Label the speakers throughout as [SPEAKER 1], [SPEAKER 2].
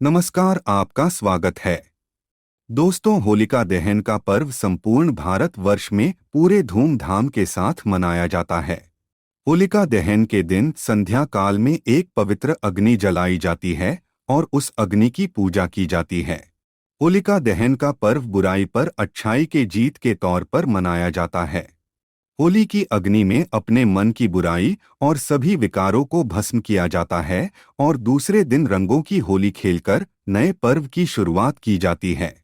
[SPEAKER 1] नमस्कार, आपका स्वागत है। दोस्तों, होलिका दहन का पर्व संपूर्ण भारतवर्ष में पूरे धूमधाम के साथ मनाया जाता है। होलिका दहन के दिन संध्या काल में एक पवित्र अग्नि जलाई जाती है और उस अग्नि की पूजा की जाती है। होलिका दहन का पर्व बुराई पर अच्छाई के जीत के तौर पर मनाया जाता है। होली की अग्नि में अपने मन की बुराई और सभी विकारों को भस्म किया जाता है और दूसरे दिन रंगों की होली खेलकर नए पर्व की शुरुआत की जाती है।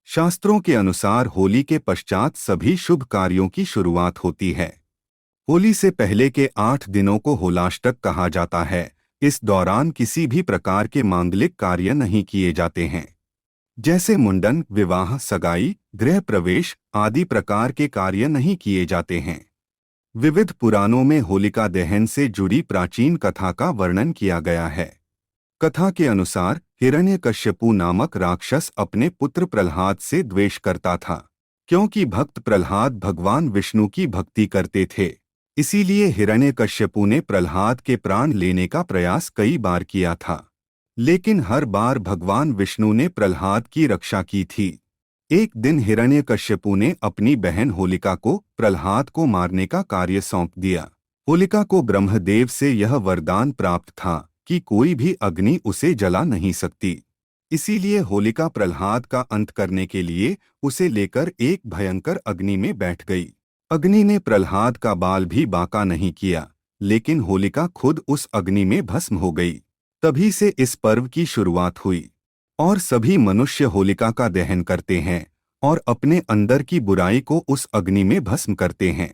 [SPEAKER 1] शास्त्रों के अनुसार होली के पश्चात सभी शुभ कार्यों की शुरुआत होती है। होली से पहले के 8 दिनों को होलाष्टक कहा जाता है। इस दौरान किसी भी प्रकार के मांगलिक कार्य नहीं किए जाते हैं, जैसे मुंडन, विवाह, सगाई, गृह प्रवेश आदि प्रकार के कार्य नहीं किए जाते हैं। विविध पुराणों में होलिका दहन से जुड़ी प्राचीन कथा का वर्णन किया गया है। कथा के अनुसार हिरण्यकश्यपु नामक राक्षस अपने पुत्र प्रहलाद से द्वेष करता था। क्योंकि भक्त प्रहलाद भगवान विष्णु की भक्ति करते थे, इसीलिए हिरण्यकश्यपु ने प्रहलाद के प्राण लेने का प्रयास कई बार किया था, लेकिन हर बार भगवान विष्णु ने प्रहलाद की रक्षा की थी। एक दिन हिरण्यकश्यपु ने अपनी बहन होलिका को प्रहलाद को मारने का कार्य सौंप दिया। होलिका को ब्रह्मदेव से यह वरदान प्राप्त था कि कोई भी अग्नि उसे जला नहीं सकती। इसीलिए होलिका प्रहलाद का अंत करने के लिए उसे लेकर एक भयंकर अग्नि में बैठ गई। अग्नि ने प्रहलाद का बाल भी बांका नहीं किया, लेकिन होलिका खुद उस अग्नि में भस्म हो गई। तभी से इस पर्व की शुरुआत हुई और सभी मनुष्य होलिका का दहन करते हैं और अपने अंदर की बुराई को उस अग्नि में भस्म करते हैं।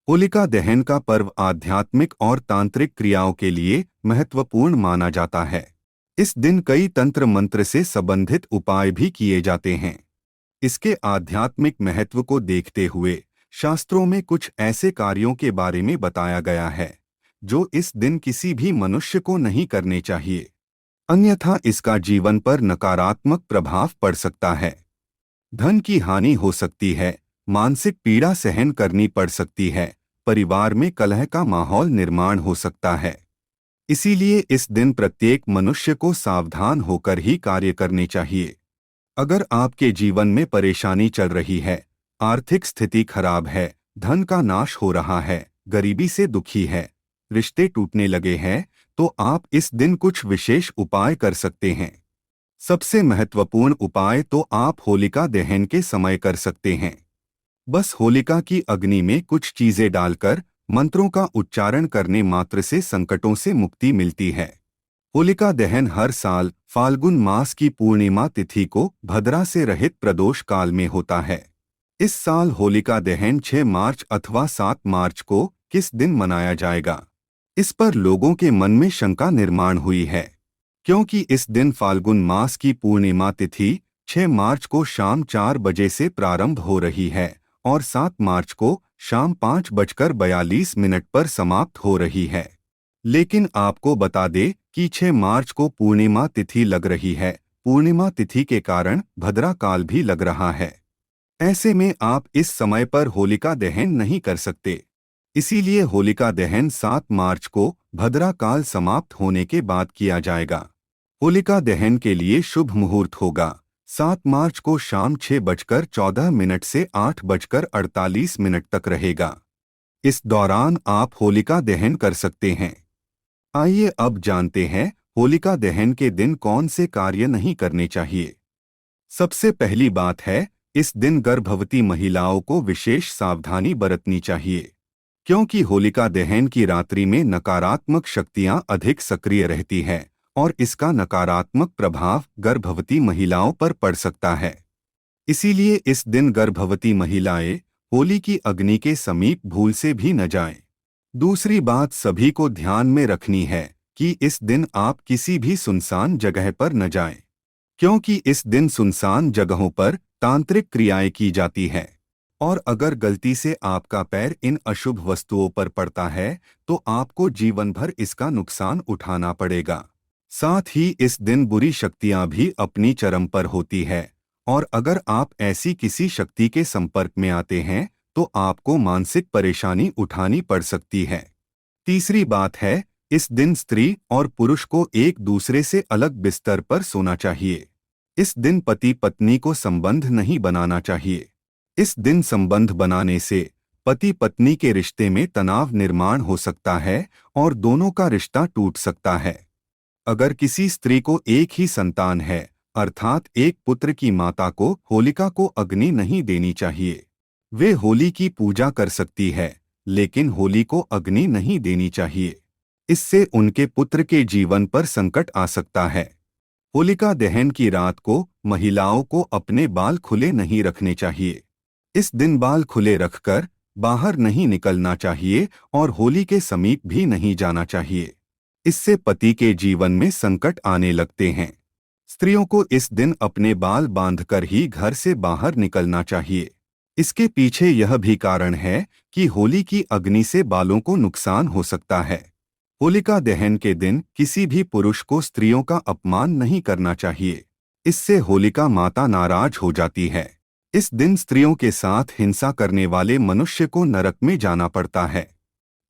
[SPEAKER 1] होलिका दहन का पर्व आध्यात्मिक और तांत्रिक क्रियाओं के लिए महत्वपूर्ण माना जाता है। इस दिन कई तंत्र मंत्र से संबंधित उपाय भी किए जाते हैं। इसके आध्यात्मिक महत्व को देखते हुए शास्त्रों में कुछ ऐसे कार्यों के बारे में बताया गया है जो इस दिन किसी भी मनुष्य को नहीं करने चाहिए, अन्यथा इसका जीवन पर नकारात्मक प्रभाव पड़ सकता है। धन की हानि हो सकती है, मानसिक पीड़ा सहन करनी पड़ सकती है, परिवार में कलह का माहौल निर्माण हो सकता है। इसीलिए इस दिन प्रत्येक मनुष्य को सावधान होकर ही कार्य करने चाहिए। अगर आपके जीवन में परेशानी चल रही है, आर्थिक स्थिति खराब है, धन का नाश हो रहा है, गरीबी से दुखी है, रिश्ते टूटने लगे हैं, तो आप इस दिन कुछ विशेष उपाय कर सकते हैं। सबसे महत्वपूर्ण उपाय तो आप होलिका दहन के समय कर सकते हैं। बस होलिका की अग्नि में कुछ चीजें डालकर मंत्रों का उच्चारण करने मात्र से संकटों से मुक्ति मिलती है। होलिका दहन हर साल फाल्गुन मास की पूर्णिमा तिथि को भद्रा से रहित प्रदोष काल में होता है। इस साल होलिका दहन 6 मार्च अथवा 7 मार्च को किस दिन मनाया जाएगा, इस पर लोगों के मन में शंका निर्माण हुई है। क्योंकि इस दिन फाल्गुन मास की पूर्णिमा तिथि 6 मार्च को शाम 4 बजे से प्रारंभ हो रही है और 7 मार्च को शाम 5:42 पर समाप्त हो रही है। लेकिन आपको बता दें कि 6 मार्च को पूर्णिमा तिथि लग रही है। पूर्णिमा तिथि के कारण भद्रा काल भी लग रहा है। ऐसे में आप इस समय पर होलिका दहन नहीं कर सकते। इसीलिए होलिका दहन 7 मार्च को भद्रा काल समाप्त होने के बाद किया जाएगा। होलिका दहन के लिए शुभ मुहूर्त होगा 7 मार्च को शाम 6:14 से 8:48 तक रहेगा। इस दौरान आप होलिका दहन कर सकते हैं। आइए अब जानते हैं होलिका दहन के दिन कौन से कार्य नहीं करने चाहिए। सबसे पहली बात है, इस दिन गर्भवती महिलाओं को विशेष सावधानी बरतनी चाहिए, क्योंकि होलिका दहन की रात्रि में नकारात्मक शक्तियां अधिक सक्रिय रहती हैं और इसका नकारात्मक प्रभाव गर्भवती महिलाओं पर पड़ सकता है। इसीलिए इस दिन गर्भवती महिलाएं होली की अग्नि के समीप भूल से भी न जाएं। दूसरी बात सभी को ध्यान में रखनी है कि इस दिन आप किसी भी सुनसान जगह पर न जाएं, क्योंकि इस दिन सुनसान जगहों पर तांत्रिक क्रियाएं की जाती हैं और अगर गलती से आपका पैर इन अशुभ वस्तुओं पर पड़ता है तो आपको जीवन भर इसका नुकसान उठाना पड़ेगा। साथ ही इस दिन बुरी शक्तियां भी अपनी चरम पर होती है और अगर आप ऐसी किसी शक्ति के संपर्क में आते हैं तो आपको मानसिक परेशानी उठानी पड़ सकती है। तीसरी बात है, इस दिन स्त्री और पुरुष को एक दूसरे से अलग बिस्तर पर सोना चाहिए। इस दिन पति पत्नी को संबंध नहीं बनाना चाहिए। इस दिन संबंध बनाने से पति पत्नी के रिश्ते में तनाव निर्माण हो सकता है और दोनों का रिश्ता टूट सकता है। अगर किसी स्त्री को एक ही संतान है, अर्थात एक पुत्र की माता को होलिका को अग्नि नहीं देनी चाहिए। वे होली की पूजा कर सकती है, लेकिन होली को अग्नि नहीं देनी चाहिए। इससे उनके पुत्र के जीवन पर संकट आ सकता है। होलिका दहन की रात को महिलाओं को अपने बाल खुले नहीं रखने चाहिए। इस दिन बाल खुले रखकर बाहर नहीं निकलना चाहिए और होली के समीप भी नहीं जाना चाहिए। इससे पति के जीवन में संकट आने लगते हैं। स्त्रियों को इस दिन अपने बाल बांधकर ही घर से बाहर निकलना चाहिए। इसके पीछे यह भी कारण है कि होली की अग्नि से बालों को नुकसान हो सकता है। होलिका दहन के दिन किसी भी पुरुष को स्त्रियों का अपमान नहीं करना चाहिए। इससे होलिका माता नाराज हो जाती है। इस दिन स्त्रियों के साथ हिंसा करने वाले मनुष्य को नरक में जाना पड़ता है।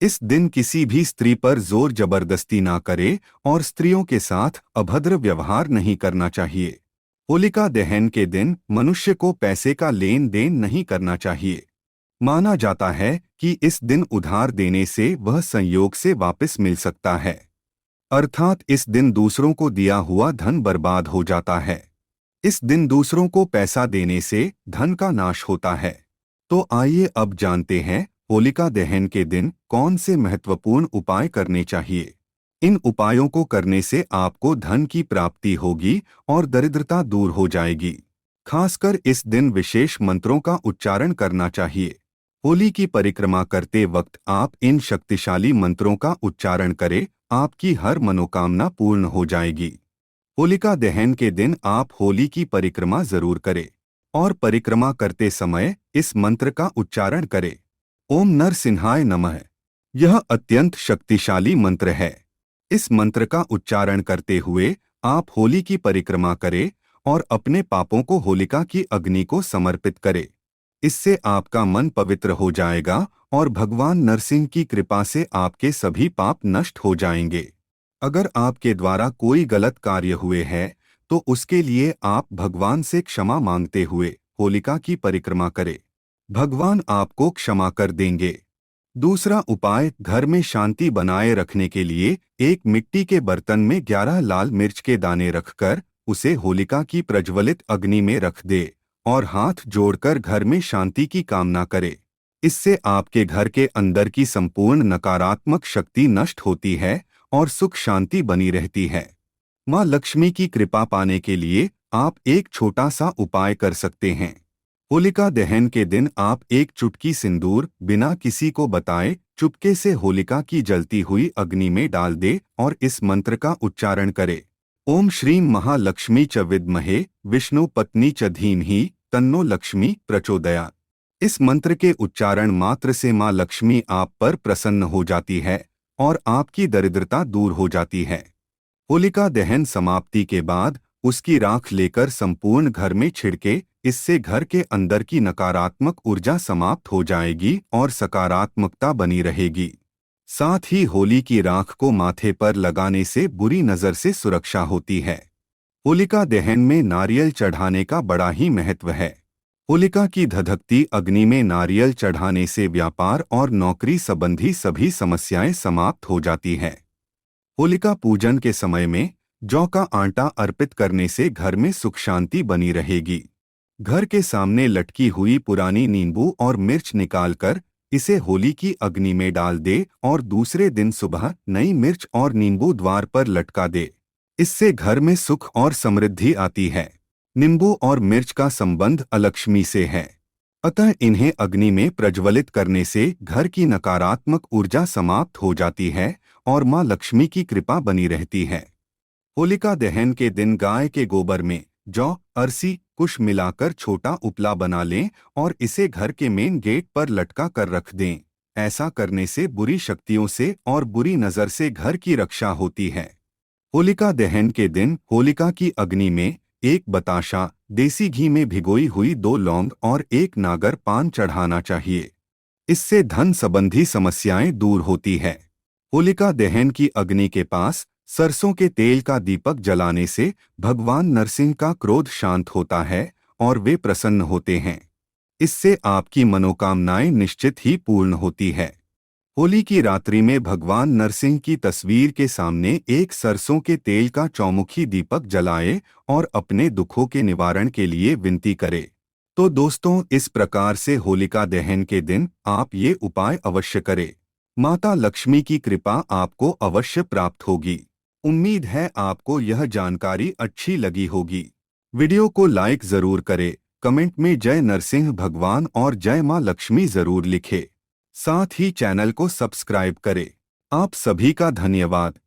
[SPEAKER 1] इस दिन किसी भी स्त्री पर जोर जबरदस्ती ना करे और स्त्रियों के साथ अभद्र व्यवहार नहीं करना चाहिए। होलिका दहन के दिन मनुष्य को पैसे का लेन देन नहीं करना चाहिए। माना जाता है कि इस दिन उधार देने से वह संयोग से वापस मिल सकता है, अर्थात इस दिन दूसरों को दिया हुआ धन बर्बाद हो जाता है। इस दिन दूसरों को पैसा देने से धन का नाश होता है। तो आइए अब जानते हैं होलिका दहन के दिन कौन से महत्वपूर्ण उपाय करने चाहिए। इन उपायों को करने से आपको धन की प्राप्ति होगी और दरिद्रता दूर हो जाएगी। खासकर इस दिन विशेष मंत्रों का उच्चारण करना चाहिए। होली की परिक्रमा करते वक्त आप इन शक्तिशाली मंत्रों का उच्चारण करें, आपकी हर मनोकामना पूर्ण हो जाएगी। होलिका दहन के दिन आप होली की परिक्रमा जरूर करें और परिक्रमा करते समय इस मंत्र का उच्चारण करें, ओम नरसिंहाय नमः। यह अत्यंत शक्तिशाली मंत्र है। इस मंत्र का उच्चारण करते हुए आप होली की परिक्रमा करें और अपने पापों को होलिका की अग्नि को समर्पित करें। इससे आपका मन पवित्र हो जाएगा और भगवान नरसिंह की कृपा से आपके सभी पाप नष्ट हो जाएंगे। अगर आपके द्वारा कोई गलत कार्य हुए हैं तो उसके लिए आप भगवान से क्षमा मांगते हुए होलिका की परिक्रमा करें। भगवान आपको क्षमा कर देंगे। दूसरा उपाय, घर में शांति बनाए रखने के लिए एक मिट्टी के बर्तन में 11 लाल मिर्च के दाने रखकर उसे होलिका की प्रज्वलित अग्नि में रख दे और हाथ जोड़कर घर में शांति की कामना करे। इससे आपके घर के अंदर की संपूर्ण नकारात्मक शक्ति नष्ट होती है और सुख शांति बनी रहती है। माँ लक्ष्मी की कृपा पाने के लिए आप एक छोटा सा उपाय कर सकते हैं। होलिका दहन के दिन आप एक चुटकी सिंदूर बिना किसी को बताए चुपके से होलिका की जलती हुई अग्नि में डाल दे और इस मंत्र का उच्चारण करे, ओम श्रीं महालक्ष्मी च विद्महे विष्णु पत्नी च धीमहि तन्नो लक्ष्मी प्रचोदयात्। इस मंत्र के उच्चारण मात्र से माँ लक्ष्मी आप पर प्रसन्न हो जाती है और आपकी दरिद्रता दूर हो जाती है। होलिका दहन समाप्ति के बाद उसकी राख लेकर संपूर्ण घर में छिड़के। इससे घर के अंदर की नकारात्मक ऊर्जा समाप्त हो जाएगी और सकारात्मकता बनी रहेगी। साथ ही होली की राख को माथे पर लगाने से बुरी नजर से सुरक्षा होती है। होलिका दहन में नारियल चढ़ाने का बड़ा ही महत्व है। होलिका की धधकती अग्नि में नारियल चढ़ाने से व्यापार और नौकरी संबंधी सभी समस्याएं समाप्त हो जाती हैं। होलिका पूजन के समय में जौ का आटा अर्पित करने से घर में सुख शांति बनी रहेगी। घर के सामने लटकी हुई पुरानी नींबू और मिर्च निकालकर इसे होली की अग्नि में डाल दे और दूसरे दिन सुबह नई मिर्च और नींबू द्वार पर लटका दे। इससे घर में सुख और समृद्धि आती है। नींबू और मिर्च का संबंध अलक्ष्मी से है, अतः इन्हें अग्नि में प्रज्वलित करने से घर की नकारात्मक ऊर्जा समाप्त हो जाती है और माँ लक्ष्मी की कृपा बनी रहती है। होलिका दहन के दिन गाय के गोबर में जौ, अरसी, कुश मिलाकर छोटा उपला बना लें और इसे घर के मेन गेट पर लटका कर रख दें। ऐसा करने से बुरी शक्तियों से और बुरी नजर से घर की रक्षा होती है। होलिका दहन के दिन होलिका की अग्नि में एक बताशा, देसी घी में भिगोई हुई 2 लौंग और 1 नागर पान चढ़ाना चाहिए। इससे धन संबंधी समस्याएं दूर होती है। होलिका दहन की अग्नि के पास सरसों के तेल का दीपक जलाने से भगवान नरसिंह का क्रोध शांत होता है और वे प्रसन्न होते हैं। इससे आपकी मनोकामनाएं निश्चित ही पूर्ण होती है। होली की रात्रि में भगवान नरसिंह की तस्वीर के सामने एक सरसों के तेल का चौमुखी दीपक जलाए और अपने दुखों के निवारण के लिए विनती करे। तो दोस्तों, इस प्रकार से होलिका दहन के दिन आप ये उपाय अवश्य करें। माता लक्ष्मी की कृपा आपको अवश्य प्राप्त होगी। उम्मीद है आपको यह जानकारी अच्छी लगी होगी। वीडियो को लाइक जरूर करें, कमेंट में जय नरसिंह भगवान और जय मां लक्ष्मी जरूर लिखें। साथ ही चैनल को सब्सक्राइब करें। आप सभी का धन्यवाद।